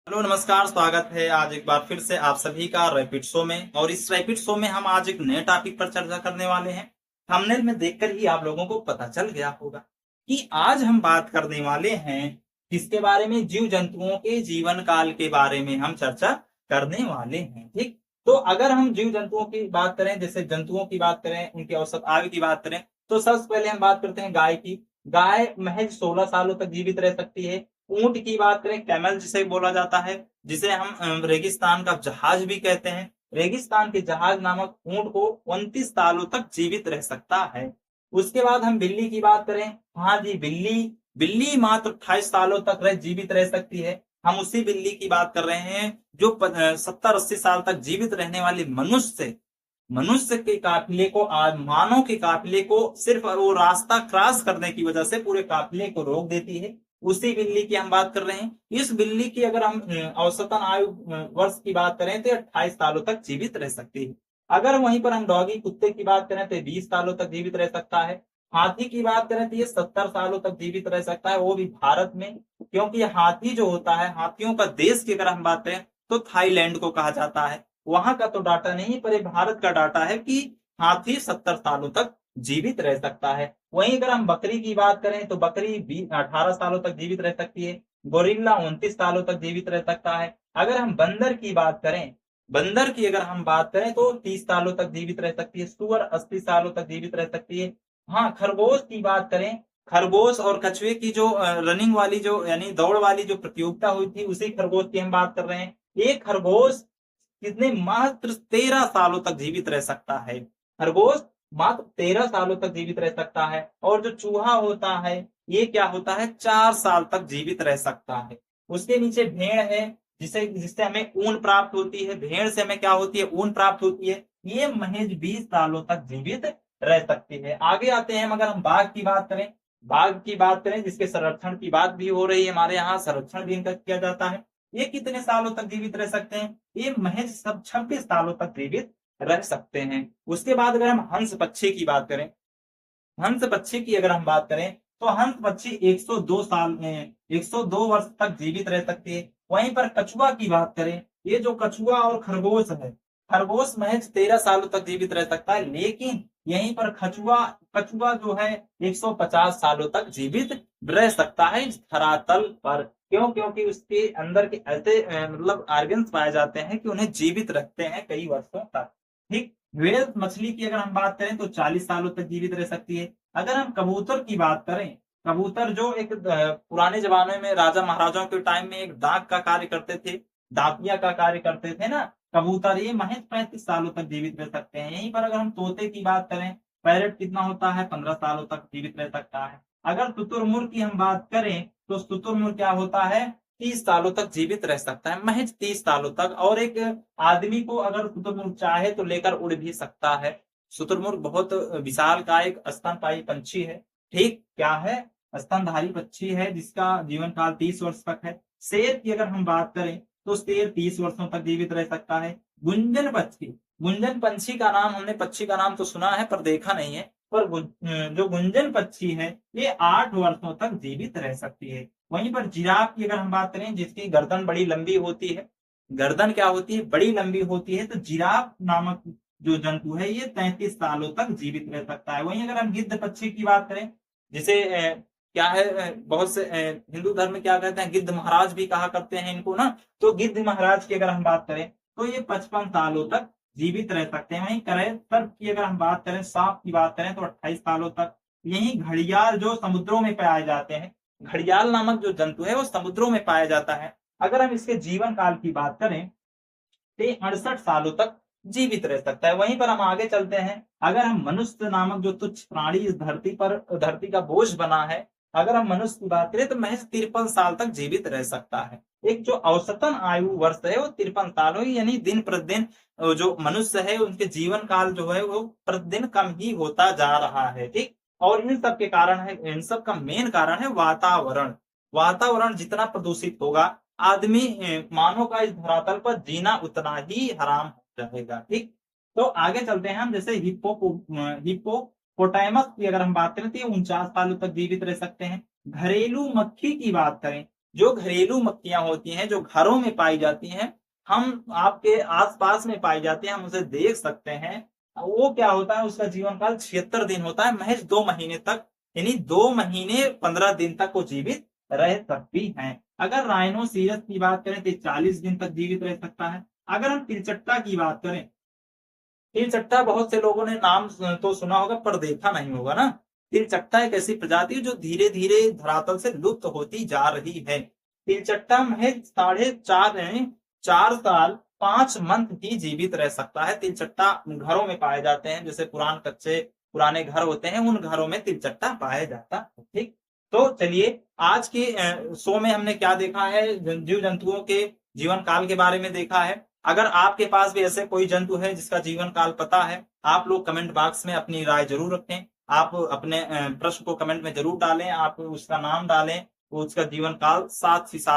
Hello नमस्कार, स्वागत है आज एक बार फिर से आप सभी का रैपिड शो में। और इस रैपिड शो में हम आज एक नए टॉपिक पर चर्चा करने वाले हैं। थंबनेल में देखकर ही आप लोगों को पता चल गया होगा कि आज हम बात करने वाले हैं किसके बारे में। जीव जंतुओं के जीवन काल के बारे में हम चर्चा करने वाले हैं। ठीक, तो अगर हम जीव जंतुओं की बात करें, जैसे जंतुओं की बात करें, उनकी औसत आयु की बात करें, तो सबसे पहले हम बात करते हैं गाय की। गाय महज 16 सालों तक जीवित रह सकती है। ऊंट की बात करें, कैमल जिसे बोला जाता है, जिसे हम रेगिस्तान का जहाज भी कहते हैं, रेगिस्तान के जहाज नामक ऊंट को 29 सालों तक जीवित रह सकता है। उसके बाद हम बिल्ली की बात करें, हाँ जी, बिल्ली बिल्ली मात्र 28 सालों तक जीवित रह सकती है। हम उसी बिल्ली की बात कर रहे हैं जो 70-80 साल तक जीवित रहने वाले मनुष्य मनुष्य के काफिले को, मानव के काफिले को सिर्फ वो रास्ता क्रॉस करने की वजह से पूरे काफिले को रोक देती है। उसी बिल्ली की हम बात कर रहे हैं। इस बिल्ली की अगर हम औसतन आयु वर्ष की बात करें तो 28 सालों तक जीवित रह सकती है। अगर वहीं पर हम डॉगी कुत्ते की बात करें तो 20 सालों तक जीवित रह सकता है। हाथी की बात करें तो ये 70 सालों तक जीवित रह सकता है, वो भी भारत में। क्योंकि हाथी जो होता है, हाथियों का देश की अगर हम बात करें तो थाईलैंड को कहा जाता है। वहां का तो डाटा नहीं, पर भारत का डाटा है कि हाथी 70 सालों तक जीवित रह सकता है। वहीं अगर हम बकरी की बात करें तो बकरी 18 सालों तक जीवित रह सकती है। गोरिल्ला 29 सालों तक जीवित रह सकता है। अगर हम बंदर की बात करें, बंदर की अगर हम बात करें तो 30 सालों तक जीवित रह सकती है। सुअर 80 सालों तक जीवित रह सकती है। हाँ, खरगोश की बात करें, खरगोश और कछुए की जो रनिंग वाली, जो यानी दौड़ वाली जो प्रतियोगिता हुई थी, उसी खरगोश की हम बात कर रहे हैं। एक खरगोश कितने मात्र 13 सालों तक जीवित रह सकता है। खरगोश मात्र 13 सालों तक जीवित रह सकता है। और जो चूहा होता है, ये क्या होता है, 4 साल तक जीवित रह सकता है। उसके नीचे भेड़ है, जिससे हमें ऊन प्राप्त होती है। भेड़ से हमें क्या होती है, ऊन प्राप्त होती है। ये महज 20 सालों तक जीवित रह सकती है। आगे आते हैं, मगर हम बाघ की बात करें, बाघ की बात करें जिसके संरक्षण की बात भी हो रही है, हमारे यहाँ संरक्षण भी इनका किया जाता है। ये कितने सालों तक जीवित रह सकते हैं, ये महज सब 26 सालों तक जीवित रह सकते हैं। उसके बाद अगर हम हंस पक्षी की बात करें, हंस पक्षी की अगर हम बात करें तो हंस पक्षी 102 साल में 102 वर्ष तक जीवित रह सकती है। वहीं पर कछुआ की बात करें, ये जो कछुआ और खरगोश है, खरगोश महज 13 सालों तक जीवित रह सकता है, लेकिन यहीं पर कछुआ कछुआ जो है 150 सालों तक जीवित रह सकता है इस धरातल पर। क्यों? क्योंकि उसके अंदर के ऐसे मतलब ऑर्गन्स पाए जाते हैं कि उन्हें जीवित रखते हैं कई वर्षों तक। ठीक, व्हेल मछली की अगर हम बात करें तो 40 सालों तक जीवित रह सकती है। अगर हम कबूतर की बात करें, कबूतर जो एक पुराने जमाने में राजा महाराजाओं के टाइम में एक डाक का कार्य करते थे, डाकिया का कार्य करते थे ना, कबूतर, ये महज 35 सालों तक जीवित रह सकते हैं। यहीं पर अगर हम तोते की बात करें, पैरट कितना होता है, 15 सालों तक जीवित रह सकता है। अगर शुतुरमुर्ग की हम बात करें तो शुतुरमुर्ग क्या होता है, 30 सालों तक जीवित रह सकता है, महज 30 सालों तक। और एक आदमी को अगर शुतुरमुर्ग चाहे तो लेकर उड़ भी सकता है। शुतुरमुर्ग बहुत विशाल का एक स्तनपायी पंछी है। ठीक, क्या है, स्तनधारी पक्षी है, जिसका जीवन काल 30 वर्ष तक है। शेर की अगर हम बात करें तो शेर 30 वर्षों तक जीवित रह सकता है। गुंजन पक्षी, गुंजन पंछी का नाम, हमने पक्षी का नाम तो सुना है पर देखा नहीं है, पर जो गुंजन पक्षी है ये 8 वर्षों तक जीवित रह सकती है। वहीं पर जिराफ की अगर हम बात करें, जिसकी गर्दन बड़ी लंबी होती है, गर्दन क्या होती है, बड़ी लंबी होती है, तो जिराफ नामक जो जंतु है ये 33 सालों तक जीवित रह सकता है। वहीं अगर हम गिद्ध पक्षी की बात करें, जिसे क्या है, बहुत से हिंदू धर्म में क्या कहते हैं, गिद्ध महाराज भी कहा करते हैं इनको ना, तो गिद्ध महाराज की अगर हम बात करें तो ये 55 सालों तक जीवित रह सकते हैं। वहीं करे सर्प की अगर हम बात करें, सांप की बात करें तो 28 सालों तक। यही घड़ियाल जो समुद्रों में पाए जाते हैं, घड़ियाल नामक जो जंतु है वो समुद्रों में पाया जाता है। अगर हम इसके जीवन काल की बात करें तो 68 सालों तक जीवित रह सकता है। वहीं पर हम आगे चलते हैं, अगर हम मनुष्य नामक जो तुच्छ प्राणी इस धरती पर, धरती का बोझ बना है, अगर हम मनुष्य की बात करें तो महज 53 साल तक जीवित रह सकता है। एक जो औसतन आयु वर्ष है वो 53 साल हो, यानी दिन प्रतिदिन जो मनुष्य है उनके जीवन काल जो है वो प्रतिदिन कम ही होता जा रहा है। ठीक, और इन सब के कारण है, इन सब का मेन कारण है वातावरण। वातावरण जितना प्रदूषित होगा, आदमी मानव का इस धरातल पर जीना उतना ही हराम हो जाएगा। ठीक, तो आगे चलते हैं हम, जैसे हिप्पोपोटामस की अगर हम बात करें तो ये 49 सालों तक जीवित रह सकते हैं। घरेलू मक्खी की बात करें जो घरेलू मक्खियां होती हैं, जो घरों में पाई जाती हैं, हम आपके आसपास में पाई जाती हैं, हम उसे देख सकते हैं। वो क्या होता है, उसका जीवन काल 76 दिन होता है, महज 2 महीने तक, यानी 2 महीने 15 दिन तक वो जीवित रह सकती हैं। अगर राइनोसिरस की बात करें तो 40 दिन तक जीवित रह सकता है। अगर हम तिलचट्टा की बात करें, तिलचट्टा बहुत से लोगों ने नाम तो सुना होगा पर देखा नहीं होगा ना। तिलचट्टा एक ऐसी प्रजाति है जो धीरे धीरे धरातल से लुप्त होती जा रही है। तिलचट्टा महज 4.5 साल 5 मंथ ही जीवित रह सकता है। तिलचट्टा घरों में पाए जाते हैं, जैसे पुराने घर होते हैं, उन घरों में तिलचट्टा पाया जाता है। ठीक, तो चलिए आज के शो में हमने क्या देखा है, जीव जंतुओं के जीवन काल के बारे में देखा है। अगर आपके पास भी ऐसे कोई जंतु है जिसका जीवन काल पता है, आप लोग कमेंट बॉक्स में अपनी राय जरूर रखें। आप अपने प्रश्न को कमेंट में जरूर डालें, आप उसका नाम डालें, उसका जीवन काल साथ ही साथ